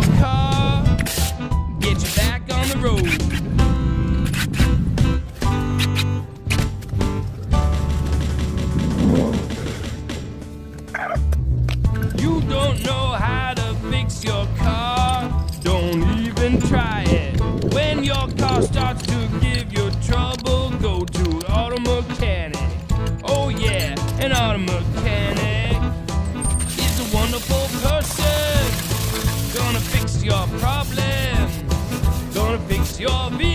your car, get you back on the road. You don't know how to fix your car, don't even try it. When your car starts to give you trouble, go to an auto mechanic. Oh yeah, an auto mechanic is a wonderful person, gonna fix your problem, gonna fix your vehicle.